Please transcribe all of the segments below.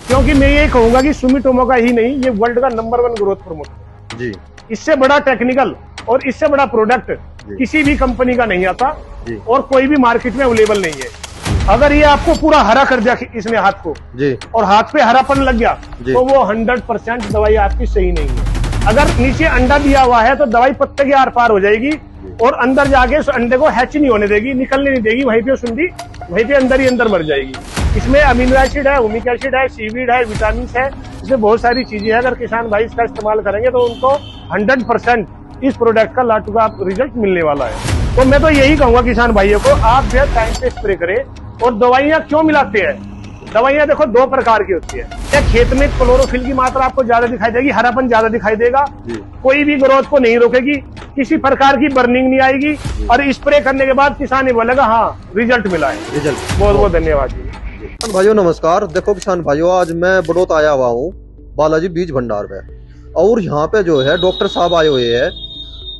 क्योंकि मैं ये कहूंगा कि सुमिटोमो का ही नहीं, ये वर्ल्ड का नंबर 1 ग्रोथ प्रमोटर है जी। इससे बड़ा टेक्निकल और इससे बड़ा प्रोडक्ट किसी भी कंपनी का नहीं आता और कोई भी मार्केट में अवेलेबल नहीं है। अगर ये आपको पूरा हरा कर दिया इसने हाथ को जी और हाथ पे हरापन लग गया तो वो 100% दवाई आपकी सही नहीं है। अगर नीचे अंडा दिया हुआ है तो दवाई पत्ते के आर पार हो जाएगी और अंदर जाके उस अंडे को हैच नहीं होने देगी, निकलने नहीं देगी, वहीं पे सुंडी वहीं पे अंदर ही अंदर मर जाएगी। इसमें अमीनो एसिड है, ओमिक एसिड है, सीवीड है, विटामिन है, इसमें बहुत सारी चीजें हैं। अगर किसान भाई इसका इस्तेमाल करेंगे तो उनको 100% इस प्रोडक्ट का लाटू का रिजल्ट मिलने वाला है। तो मैं तो यही कहूंगा किसान भाइयों को, आप जो टाइम पे स्प्रे करें। और दवाइयां क्यों मिलाते हैं? दवाइयां देखो 2 प्रकार की होती है। एक खेत में क्लोरोफिल की मात्रा आपको ज्यादा दिखाई देगी, हरापन ज्यादा दिखाई देगा, कोई भी ग्रोथ को नहीं रोकेगी, किसी प्रकार की बर्निंग नहीं आएगी और स्प्रे करने के बाद किसान ही बोलेगा हाँ रिजल्ट मिला है। रिजल्ट। बहुत बहुत धन्यवाद जी। किसान भाइयों नमस्कार। देखो किसान भाइयों, आज मैं बड़ौत आया हुआ हूँ बालाजी बीज भंडार में, और यहाँ पे जो है डॉक्टर साहब आए हुए हैं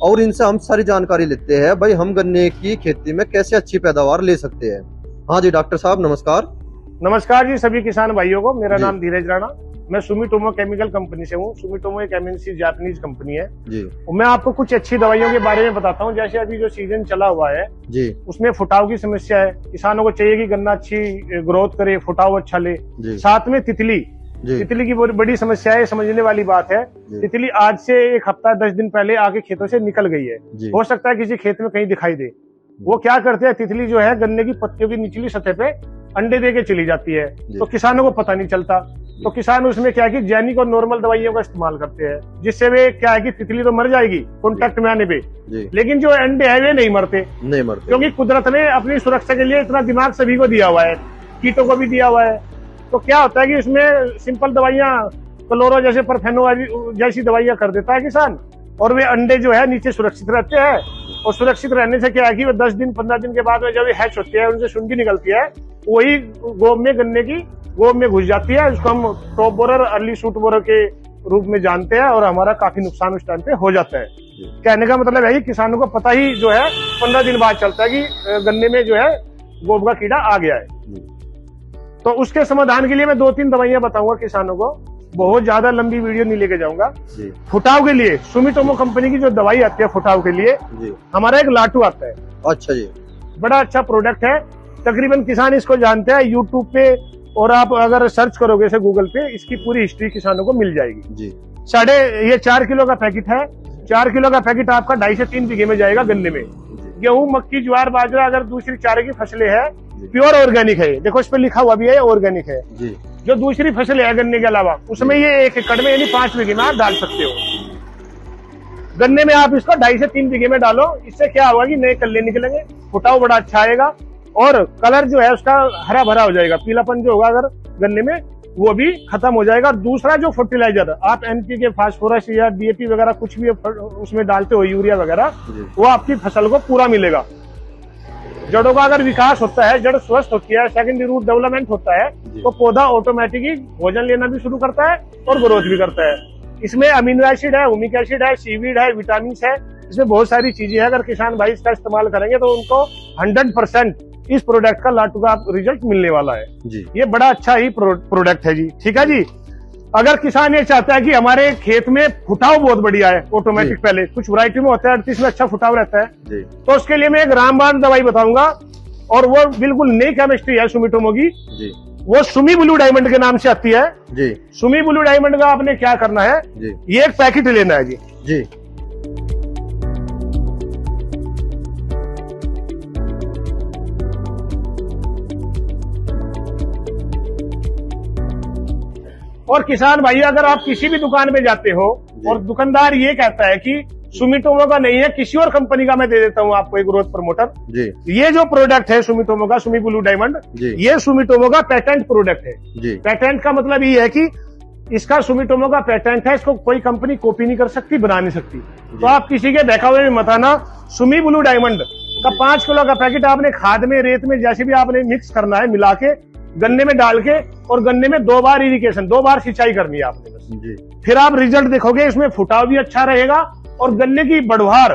और इनसे हम सारी जानकारी लेते हैं भाई हम गन्ने की खेती में कैसे अच्छी पैदावार ले सकते हैं। हाँ जी डॉक्टर साहब नमस्कार। नमस्कार जी सभी किसान भाइयों को। मेरा नाम धीरज राणा, मैं सुमिटोमो केमिकल कंपनी से हूँ। सुमिटोमो एक एमएनसी जापानीज कंपनी है जी। मैं आपको कुछ अच्छी दवाइयों के बारे में बताता हूँ। जैसे अभी जो सीजन चला हुआ है जी, उसमें फुटाव की समस्या है। किसानों को चाहिए कि गन्ना अच्छी ग्रोथ करे, फुटाव अच्छा ले। साथ में तितली की बड़ी समस्या है, समझने वाली बात है। तितली आज से 1 हफ्ता 10 दिन पहले आके खेतों से निकल गई है। हो सकता है किसी खेत में कहीं दिखाई दे। वो क्या करते हैं, तितली जो है गन्ने की पत्तियों की निचली सतह पे अंडे देके चली जाती है, तो किसानों को पता नहीं चलता। तो किसान उसमें क्या है कि जैनिक और नॉर्मल दवाइयों का इस्तेमाल करते हैं, जिससे वे क्या है कि तितली तो मर जाएगी कॉन्टेक्ट में आने पे, लेकिन जो अंडे है वे नहीं मरते क्योंकि कुदरत ने अपनी सुरक्षा के लिए इतना दिमाग सभी को दिया हुआ है, कीटों को भी दिया हुआ है। तो क्या होता है कि इसमें सिंपल दवाइयां क्लोरो जैसे परफेनो जैसी दवाइयां कर देता है किसान, और वे अंडे जो है नीचे सुरक्षित रहते हैं। और सुरक्षित रहने से क्या है कि वो 10 दिन 15 दिन के बाद में जब हैच होते हैं, उनसे सुंडी निकलती है, वही गोब में गन्ने की गोब में घुस जाती है। उसको हम top borer early shoot borer के रूप में जानते हैं और हमारा काफी नुकसान उस टाइम पे हो जाता है। कहने का मतलब है कि किसानों को पता ही जो है 15 दिन बाद चलता है कि गन्ने में जो है गोब का कीड़ा आ गया है। तो उसके समाधान के लिए मैं 2-3 दवाइयां बताऊंगा किसानों को। बहुत ज्यादा लंबी वीडियो नहीं लेके जाऊंगा। फुटाव के लिए सुमिटोमो कंपनी की जो दवाई आती है फुटाव के लिए, हमारा एक लाटू आता है। अच्छा जी, बड़ा अच्छा प्रोडक्ट है। तकरीबन किसान इसको जानते हैं। यूट्यूब पे और आप अगर सर्च करोगे इसे गूगल पे, इसकी पूरी हिस्ट्री किसानों को मिल जाएगी जी। ये 4 किलो का पैकेट है। 4 किलो का पैकेट आपका 2.5 से 3 बीघे में जाएगा गन्ने में। गेहूं, मक्की, ज्वार, बाजरा अगर दूसरी चारे की फसलें है, प्योर ऑर्गेनिक है। देखो इस पे लिखा हुआ भी है ऑर्गेनिक है जी। जो दूसरी फसल है गन्ने के अलावा, उसमें ये 1 एकड़ में यानी 5 बीघे में आप डाल सकते हो। गन्ने में आप इसको 2.5 से 3 बीघे में डालो। इससे क्या होगा कि नए कल्ले निकलेंगे, फुटाव बड़ा अच्छा आएगा और कलर जो है उसका हरा भरा हो जाएगा। पीलापन जो होगा अगर गन्ने में वो भी खत्म हो जाएगा। दूसरा जो फर्टिलाइजर आप एनपी के फास्फोरस या डीएपी वगैरह कुछ भी उसमें डालते हो, यूरिया वगैरह, वो आपकी फसल को पूरा मिलेगा। जड़ों का अगर विकास होता है, जड़ स्वस्थ होती है, सेकेंडरी रूट डेवलपमेंट होता है, तो पौधा ऑटोमेटिकली भोजन लेना भी शुरू करता है और ग्रोथ भी करता है। इसमें अमीनो एसिड है, ओमिक एसिड है, सीवीड है, विटामिन है, इसमें बहुत सारी चीजें हैं। अगर किसान भाई इसका इस्तेमाल करेंगे तो उनको 100% इस प्रोडक्ट का लाटू का रिजल्ट मिलने वाला है जी। ये बड़ा अच्छा ही प्रोडक्ट है जी। ठीक है जी। अगर किसान ये चाहता है कि हमारे खेत में फुटाव बहुत बढ़िया है ऑटोमेटिक, पहले कुछ वैरायटी में होता है 38 में अच्छा फुटाव रहता है जी। तो उसके लिए मैं एक रामबाण दवाई बताऊंगा, और वो बिल्कुल नई केमिस्ट्री है सुमिटोमो की जी। वो सुमी ब्लू डायमंड के नाम से आती है जी। सुमी ब्लू डायमंड का आपने क्या करना है जी, ये एक पैकेट लेना है जी जी। और किसान भाई अगर आप किसी भी दुकान में जाते हो और दुकानदार ये कहता है कि सुमिटोमो का नहीं है, किसी और कंपनी का मैं दे देता हूँ आपको एक ग्रोथ प्रमोटर जी। ये जो प्रोडक्ट है सुमिटोमो का, सुमी ब्लू डायमंड, ये सुमिटोमो का पेटेंट प्रोडक्ट है जी। पेटेंट का मतलब ये है कि इसका सुमिटोमो का पेटेंट है, इसको कोई कंपनी कॉपी नहीं कर सकती, बना नहीं सकती। तो आप किसी के बहकावे में मत आना। सुमी ब्लू डायमंड का 5 किलो का पैकेट आपने खाद में, रेत में, जैसे भी आपने मिक्स करना है, मिला के गन्ने में डाल के, और गन्ने में 2 बार इरिगेशन, 2 बार सिंचाई करनी है आपने बस जी। फिर आप रिजल्ट देखोगे, इसमें फुटाव भी अच्छा रहेगा और गन्ने की बढ़वार,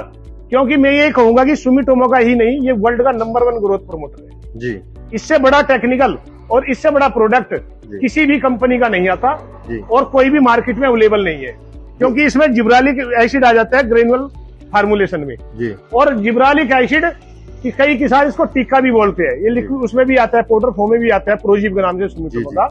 क्योंकि मैं ये कहूंगा कि सुमिटोमो का ही नहीं, ये वर्ल्ड का नंबर 1 ग्रोथ प्रमोटर है जी। इससे बड़ा टेक्निकल और इससे बड़ा प्रोडक्ट किसी भी कंपनी का नहीं आता और कोई भी मार्केट में अवेलेबल नहीं है, क्योंकि इसमें जिब्रालिक एसिड आ जाता है ग्रेनुअल फार्मुलेशन में जी। और जिब्रालिक एसिड कि कई किसान इसको टीका भी बोलते हैं, ये लिक्विड उसमें भी आता है, पाउडर फॉर्म में भी आता है, प्रोजीव के नाम से सुमिटोमो का।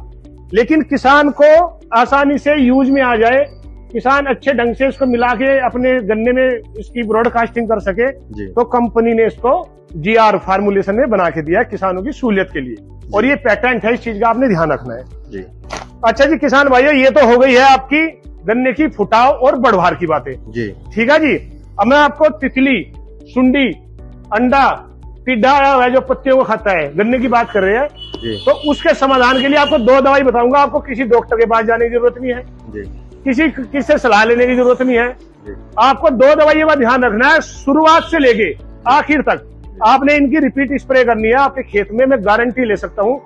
लेकिन किसान को आसानी से यूज में आ जाए, किसान अच्छे ढंग से इसको मिला के अपने गन्ने में इसकी ब्रॉडकास्टिंग कर सके, तो कंपनी ने इसको GR फार्मुलेशन में बना के दिया है किसानों की सहूलियत के लिए, और ये पेटेंट है, इस चीज का आपने ध्यान रखना है जी। अच्छा जी किसान भाइयों, ये तो हो गई है आपकी गन्ने की फुटाव और बढ़वार की बातें जी, ठीक है जी। अब मैं आपको तितली, सुंडी, अंडा, टिड्डा है जो पत्तियों को खाता है, गन्ने की बात कर रहे हैं, तो उसके समाधान के लिए आपको 2 दवाई बताऊंगा। आपको किसी डॉक्टर के पास जाने की जरूरत नहीं है जी। किससे सलाह लेने की जरूरत नहीं है जी। आपको 2 दवाइयों का ध्यान रखना है, शुरुआत से लेके आखिर तक आपने इनकी रिपीट स्प्रे करनी है आपके खेत में। मैं गारंटी ले सकता हूँ,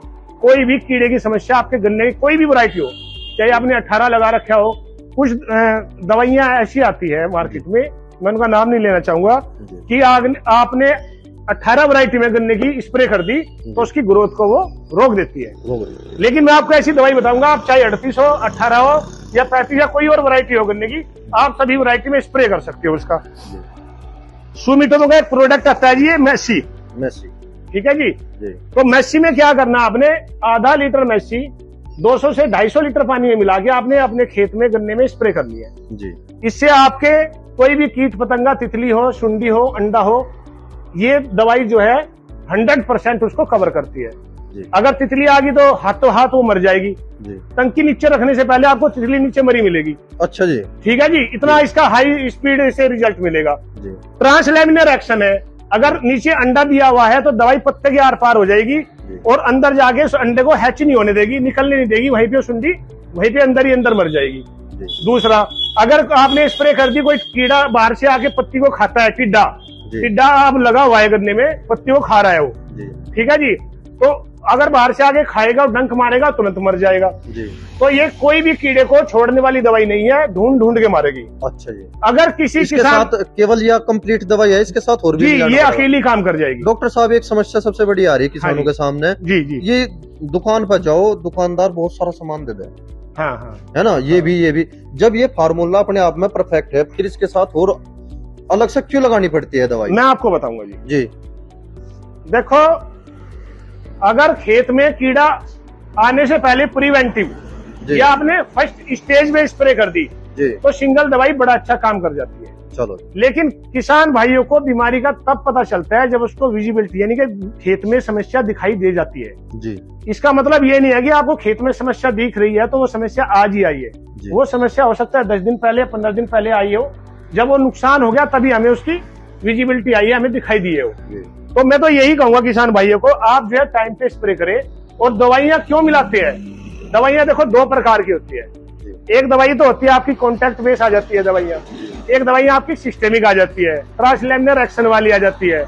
कोई भी कीड़े की समस्या आपके गन्ने की कोई भी वैरायटी हो, चाहे आपने 18 लगा रखा हो, कुछ दवाइयां ऐसी आती है मार्केट में, मैं उनका नाम नहीं लेना चाहूंगा, कि आपने 18 वैरायटी में गन्ने की स्प्रे कर दी तो उसकी ग्रोथ को वो रोक देती है। लेकिन मैं आपको ऐसी दवाई बताऊंगा, आप चाहे 38 हो, 18 हो या 35 या कोई और वैरायटी हो गन्ने की, आप सभी वैरायटी में स्प्रे कर सकते हो उसका। सुमिटोमो का एक प्रोडक्ट आता है जी, ये मैसी, ठीक है जी। तो मैसी में क्या करना, आपने आधा लीटर मैसी 200 से 250 लीटर पानी में मिला के आपने अपने खेत में गन्ने में स्प्रे करनी है जी। इससे आपके कोई भी कीट पतंगा, तितली हो, सुंडी हो, अंडा हो, ये दवाई जो है 100% उसको कवर करती है जी। अगर तितली आ गई तो हाथों हाथ वो मर जाएगी जी। टंकी नीचे रखने से पहले आपको तितली नीचे मरी मिलेगी। अच्छा जी, ठीक है जी। इतना इसका हाई स्पीड से रिजल्ट मिलेगा जी। ट्रांसलैमिनर एक्शन है, अगर नीचे अंडा दिया हुआ है तो दवाई पत्ते के आर पार हो जाएगी और अंदर जाके उस अंडे को हैच नहीं होने देगी, निकलने नहीं देगी, वहीं पे सुंडी वहीं पे अंदर ही अंदर मर जाएगी। दूसरा, अगर आपने स्प्रे कर दी, कोई कीड़ा बाहर से आके पत्ती को खाता है, टिड्डा आप लगा हुआ है गन्ने में, पत्ती को खा रहा है वो, ठीक है जी, तो अगर बाहर से आके खाएगा, डंक मारेगा, तुरंत मर जाएगा जी। तो ये कोई भी कीड़े को छोड़ने वाली दवाई नहीं है, ढूंढ ढूंढ के मारेगी। अच्छा जी। अगर किसी के साथ केवल यह कंप्लीट दवाई है, इसके साथ और भी ये अकेली काम कर जाएगी। डॉक्टर साहब, एक समस्या सबसे बड़ी आ रही है किसानों के सामने जी जी। ये दुकान पर जाओ, दुकानदार बहुत सारा सामान दे दे, हाँ हाँ, है ना, ये भी जब ये फार्मूला अपने आप में परफेक्ट है, फिर इसके साथ और अलग से क्यों लगानी पड़ती है दवाई? मैं आपको बताऊंगा जी। देखो, अगर खेत में कीड़ा आने से पहले प्रिवेंटिव या आपने फर्स्ट स्टेज में स्प्रे कर दी तो सिंगल दवाई बड़ा अच्छा काम कर जाती है। चलो, लेकिन किसान भाइयों को बीमारी का तब पता चलता है जब उसको विजिबिलिटी यानी कि खेत में समस्या दिखाई दे जाती है जी। इसका मतलब ये नहीं है कि आपको खेत में समस्या दिख रही है तो वो समस्या आज ही आई है, वो समस्या हो सकता है 10 दिन पहले, 15 दिन पहले आई हो, जब वो नुकसान हो गया तभी हमें उसकी विजिबिलिटी आई है, हमें दिखाई दी है वो। तो मैं तो यही कहूंगा किसान भाइयों को, आप जो है टाइम पे स्प्रे करें। और दवाइयां क्यों मिलाते हैं? दवाइयां देखो 2 प्रकार की होती है। एक दवाई तो होती है आपकी कॉन्टैक्ट बेस आ जाती है दवाइयां, एक दवाई आपकी सिस्टेमिक आ जाती है, ट्रांसलैमिनर एक्शन वाली आ जाती है।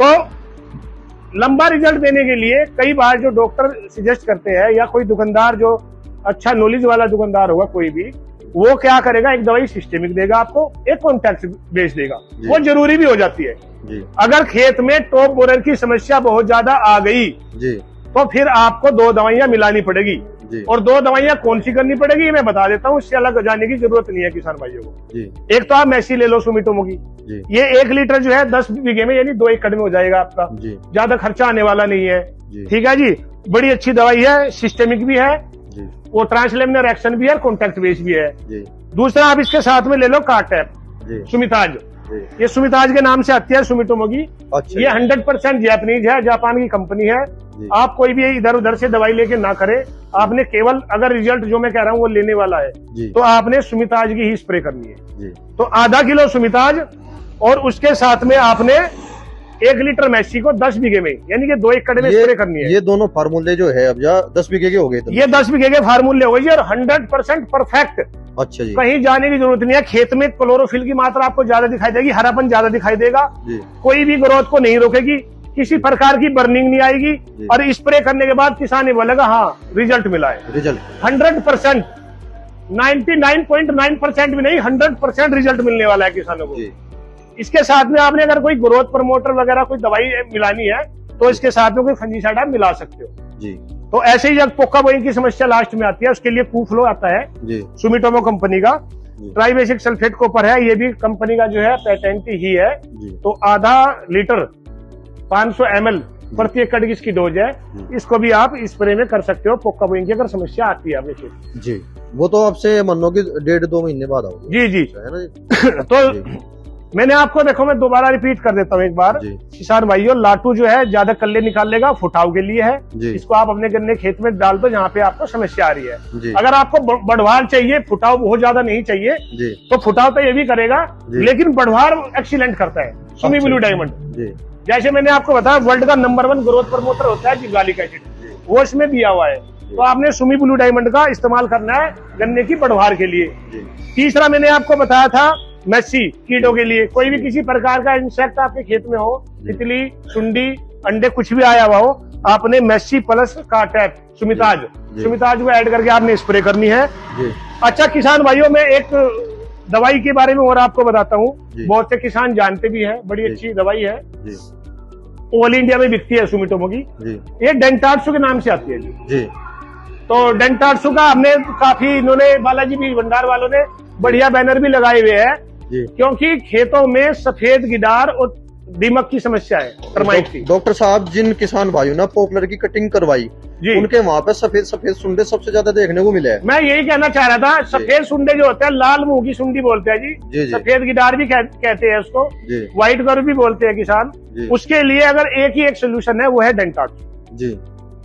तो लंबा रिजल्ट देने के लिए कई बार जो डॉक्टर सजेस्ट करते हैं या कोई दुकानदार जो अच्छा नॉलेज वाला दुकानदार होगा कोई भी, वो क्या करेगा, एक दवाई सिस्टेमिक देगा आपको, एक कॉन्टैक्ट बेस देगा, वो जरूरी भी हो जाती है जी। अगर खेत में टॉप बोरर की समस्या बहुत ज्यादा आ गई जी, तो फिर आपको 2 दवाइयां मिलानी पड़ेगी जी। और 2 दवाइयां कौन सी करनी पड़ेगी मैं बता देता हूँ, इससे अलग जाने की जरूरत नहीं है किसान भाइयों को जी। एक तो आप मैसी ले लो सुमिटोमो की, ये 1 लीटर जो है 10 बीघे में यानी 2 एकड़ में हो जाएगा आपका, ज्यादा खर्चा आने वाला नहीं है, ठीक है जी। बड़ी अच्छी दवाई है, सिस्टेमिक भी है, वो ट्रांसलैमिनर एक्शन भी है, कॉन्टैक्ट बेस भी है। दूसरा, आप इसके साथ में ले लो कार्टेप सुमिताज, ये सुमिताज के नाम से आती है सुमिटोमो की। अच्छा, ये 100% जापानीज है, जापान की कंपनी है। आप कोई भी इधर उधर से दवाई लेके ना करें, आपने केवल अगर रिजल्ट जो मैं कह रहा हूँ वो लेने वाला है तो आपने सुमिताज की ही स्प्रे करनी है। तो आधा किलो सुमिताज और उसके साथ में आपने 1 लीटर मैसी को 10 बीघे में यानी कि 2 एकड़ में स्प्रे करनी है। ये दोनों फार्मूले जो है अब 10 बीघे के हो गए, ये 10 बीघे के फार्मूले हो गए और 100% परफेक्ट। अच्छा जी, कहीं जाने की जरूरत नहीं है। खेत में क्लोरोफिल की मात्रा आपको ज्यादा दिखाई देगी, हरापन ज्यादा दिखाई देगा, कोई भी ग्रोथ को नहीं रोकेगी, किसी प्रकार की बर्निंग नहीं आएगी और स्प्रे करने के बाद किसान ये बोलेगा हाँ रिजल्ट मिला है। रिजल्ट 100%, 99.9% भी नहीं, 100% रिजल्ट मिलने वाला है किसानों को। इसके साथ में आपने अगर कोई ग्रोथ प्रमोटर वगैरह कोई दवाई मिलानी है तो इसके साथ में कोई फंजीसाइड आप मिला सकते हो जी। तो ऐसे ही जब पोका बोइंग की समस्या लास्ट में आती है, उसके लिए कूफ्लो आता है जी, सुमिटोमो कंपनी का, ट्राइबेसिक सल्फेट कॉपर है, ये भी कंपनी का जो है पेटेंट ही है। तो आधा लीटर 500 ml प्रति एकड़ की इसकी डोज है, इसको भी आप स्प्रे में कर सकते हो पोका बोइंग की अगर समस्या आती है आपके खेत। जी, वो तो आपसे मानो कि 1.5-2 महीने बाद आओगे। जी जी है ना। तो जी। मैंने आपको देखो, मैं दोबारा रिपीट कर देता हूँ एक बार, किसान भाइयों, लाटू जो है ज्यादा कल्ले निकाल लेगा, फुटाव के लिए है, इसको आप अपने गन्ने खेत में डाल दो जहाँ पे आपको समस्या आ रही है। अगर आपको बढ़वार चाहिए, फुटाव बहुत ज्यादा नहीं चाहिए, तो फुटाव तो ये भी करेगा, लेकिन बढ़वार एक्सीलेंट करता है सुमी ब्लू डायमंड। जैसे मैंने आपको बताया वर्ल्ड का नंबर 1 ग्रोथ प्रमोटर होता है जिंगालिक एसिड, वो इसमें दिया हुआ है। तो आपने सुमी ब्लू डायमंड का इस्तेमाल करना है गन्ने की बढ़वार के लिए। तीसरा मैंने आपको बताया था मैसी कीटों के लिए, कोई भी किसी प्रकार का इंसेक्ट आपके खेत में हो, तितली, सुंडी, अंडे कुछ भी आया हुआ हो, आपने मैसी प्लस काटैप सुमिताज को ऐड करके आपने स्प्रे करनी है। अच्छा किसान भाइयों, मैं एक दवाई के बारे में और आपको बताता हूँ, बहुत से किसान जानते भी हैं, बड़ी अच्छी दवाई है, ऑल इंडिया में बिकती है सुमिटोमो की, ये डेंटार्सो के नाम से आती है जी। तो डेंटार्सो का हमने काफी, इन्होंने बालाजी बीज भंडार वालों ने बढ़िया बैनर भी लगाए हुए हैं, क्योंकि खेतों में सफेद गिडार और दीमक की समस्या है, टर्माइट की। डॉक्टर साहब, जिन किसान भाइयों ने पॉपुलर की कटिंग करवाई, उनके वहाँ पे सफेद सफेद सुंडे सबसे ज्यादा देखने को मिले हैं। मैं यही कहना चाह रहा था, सफेद सुंडे जो होते हैं, लाल मुंह की सुंडी बोलते हैं जी, सफेद गिडार भी कहते हैं उसको, व्हाइट गर्व भी बोलते हैं किसान। उसके लिए अगर एक सोल्यूशन है, वो है डेंटार्सो जी।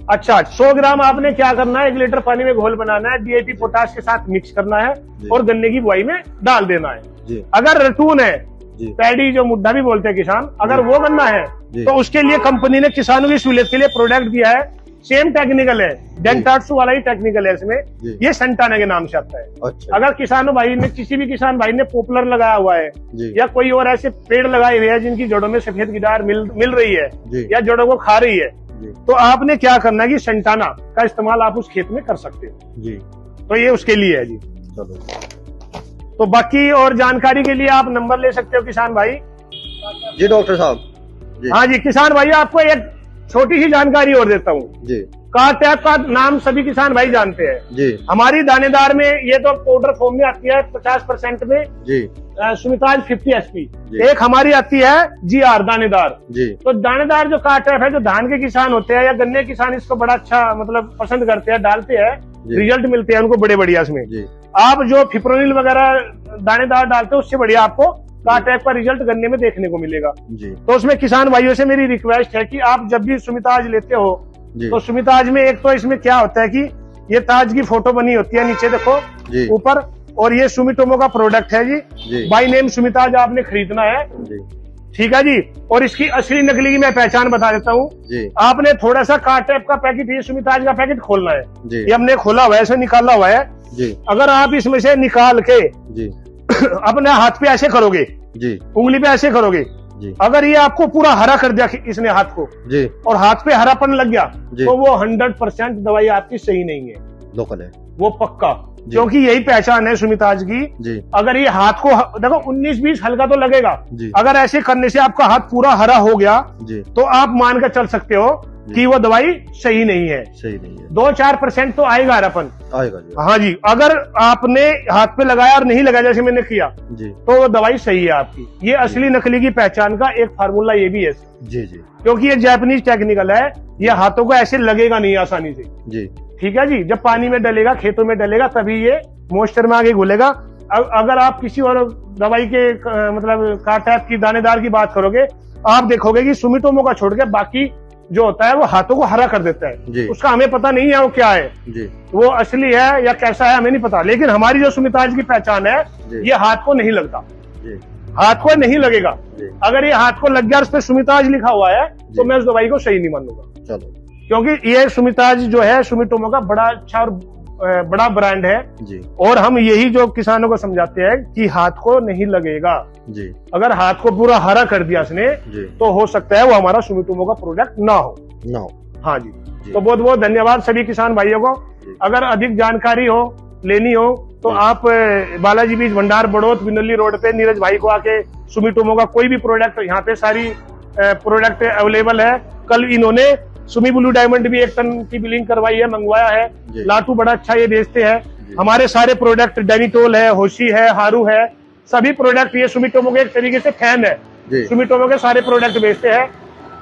अच्छा, 100 ग्राम आपने क्या करना है, 1 लीटर पानी में घोल बनाना है, डीएपी पोटाश के साथ मिक्स करना है और गन्ने की बुआई में डाल देना है। अगर रटून है, पैडी जो मुद्दा भी बोलते हैं किसान, अगर वो गन्ना है तो उसके लिए कंपनी ने किसानों की सहूलियत के लिए प्रोडक्ट दिया है, सेम टेक्निकल है, डेंटार्सो वाला ही टेक्निकल है इसमें, ये सेंटाना के नाम से आता है। अच्छा। अगर किसानों भाई ने, किसी भी किसान भाई ने पॉपुलर लगाया हुआ है या कोई और ऐसे पेड़ लगाए हुए हैं जिनकी जड़ों में सफेद गिडार मिल रही है या जड़ों को खा रही है, तो आपने क्या करना है कि सेंटाना का इस्तेमाल आप उस खेत में कर सकते हो जी। तो ये उसके लिए है जी। तो बाकी और जानकारी के लिए आप नंबर ले सकते हो किसान भाई जी। डॉक्टर साहब, हाँ जी किसान भाई, आपको एक छोटी सी जानकारी और देता हूँ जी। काटैप का नाम सभी किसान भाई जानते हैं जी। हमारी दानेदार में ये तो पाउडर फॉर्म में आती है 50% में जी। सुमिताज 50 SP, एक हमारी आती है GR दानेदार जी। तो दानेदार जो काटैप है, जो धान के किसान होते हैं या गन्ने किसान, इसको बड़ा अच्छा मतलब पसंद करते हैं, डालते हैं, रिजल्ट मिलते हैं उनको बड़े बढ़िया। इसमें आप जो फिप्रोनिल वगैरह दानेदार डालते हैं, उससे बढ़िया आपको काटैप का रिजल्ट गन्ने में देखने को मिलेगा जी। तो उसमें किसान भाइयों से मेरी रिक्वेस्ट है कि आप जब भी सुमिताज लेते हो तो सुमिताज में एक तो इसमें क्या होता है कि ये ताज की फोटो बनी होती है, नीचे देखो ऊपर, और ये सुमिटोमो का प्रोडक्ट है जी, बाय नेम सुमिताज आपने खरीदना है, ठीक है जी। और इसकी असली नकली की मैं पहचान बता देता हूँ, आपने थोड़ा सा काटैप का पैकेट, ये सुमिताज का पैकेट खोलना है, ये हमने खोला हुआ है, ऐसे निकाला हुआ है जी। अगर आप इसमें से निकाल के जी अपने हाथ पे ऐसे करोगे जी, उंगली पे ऐसे करोगे जी, अगर ये आपको पूरा हरा कर दिया इसने हाथ को जी, और हाथ पे हरापन लग गया, तो वो 100% दवाई आपकी सही नहीं है, लोकल है वो पक्का, क्योंकि यही पहचान है सुमिताज की जी। अगर ये हाथ को देखो 19-20 हल्का तो लगेगा जी। अगर ऐसे करने से आपका हाथ पूरा हरा हो गया जी, तो आप मान कर चल सकते हो कि वो दवाई सही नहीं है, 2-4% तो आएगा हरापन, आएगा जी। हाँ जी, अगर आपने हाथ पे लगाया और नहीं लगाया जैसे मैंने किया जी, तो वो दवाई सही है आपकी। ये असली नकली की पहचान का एक फार्मूला ये भी है जी जी, क्योंकि ये जापानीज टेक्निकल है, ये हाथों को ऐसे लगेगा नहीं आसानी से जी, ठीक है जी। जब पानी में डलेगा, खेतों में डलेगा, तभी ये मॉइस्चर में आगे घुलेगा। अगर आप किसी और दवाई के मतलब काटैप की दानेदार की बात करोगे, आप देखोगे कि सुमिटोमो का छोड़ के बाकी जो होता है वो हाथों को हरा कर देता है, उसका हमें पता नहीं है वो क्या है जी। वो असली है या कैसा है हमें नहीं पता, लेकिन हमारी जो सुमिताज की पहचान है, ये हाथ को नहीं लगता जी। हाथ को नहीं लगेगा जी। अगर ये हाथ को लग गया, उस पर सुमिताज लिखा हुआ है, तो मैं उस दवाई को सही नहीं मानूंगा। चलो, क्योंकि ये सुमिताज जो है सुमिटोमो का बड़ा अच्छा और बड़ा ब्रांड है जी। और हम यही जो किसानों को समझाते हैं कि हाथ को नहीं लगेगा जी। अगर हाथ को पूरा हरा कर दिया इसने, तो हो सकता है वो हमारा सुमिटोमो का प्रोडक्ट ना हो। हाँ जी, जी। तो बहुत बहुत धन्यवाद सभी किसान भाइयों को। अगर अधिक जानकारी हो, लेनी हो, तो आप बालाजी बीज भंडार बड़ौत बिनोली रोड पे नीरज भाई को आके सुमिटोमो का कोई भी प्रोडक्ट, यहाँ पे सारी प्रोडक्ट अवेलेबल है। कल इन्होंने सुमी ब्लू डायमंड भी 1 टन की बिलिंग करवाई है, मंगवाया है। लाटू बड़ा अच्छा ये बेचते हैं। हमारे सारे प्रोडक्ट डेनिटोल है, होशी है, हारू है, सभी प्रोडक्ट ये सुमिटोमो के एक तरीके से फैन है। सुमिटोमो के सारे प्रोडक्ट बेचते हैं।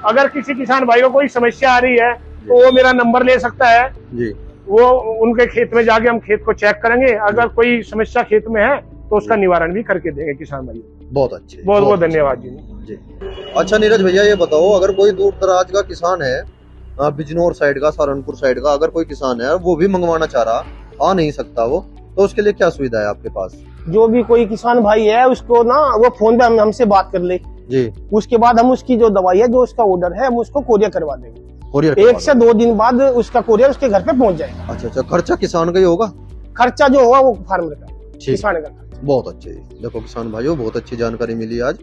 अगर किसी किसान भाई को कोई समस्या आ रही है तो वो मेरा नंबर ले सकता है जी। वो उनके खेत में जाके हम खेत को चेक करेंगे, अगर कोई समस्या खेत में है तो उसका निवारण भी करके देंगे किसान भाई। बहुत अच्छे, बहुत बहुत धन्यवाद जी। अच्छा नीरज भैया ये बताओ, अगर कोई दूर दराज का किसान है, बिजनौर साइड का, सहारनपुर साइड का, अगर कोई किसान है वो भी मंगवाना चाह रहा, आ नहीं सकता वो, तो उसके लिए क्या सुविधा है आपके पास? जो भी कोई किसान भाई है उसको ना वो फोन पे हमसे बात कर ले जी। उसके बाद हम उसकी जो दवाई है, जो उसका ऑर्डर है, हम उसको कोरियर करवा देंगे। 1 से 2 दिन बाद उसका कोरियर उसके घर पे पहुंच जाएगा। अच्छा, खर्चा किसान का ही होगा? खर्चा जो होगा वो फार्मर का, किसान का। बहुत अच्छे। देखो किसान भाइयों, बहुत अच्छी जानकारी मिली आज।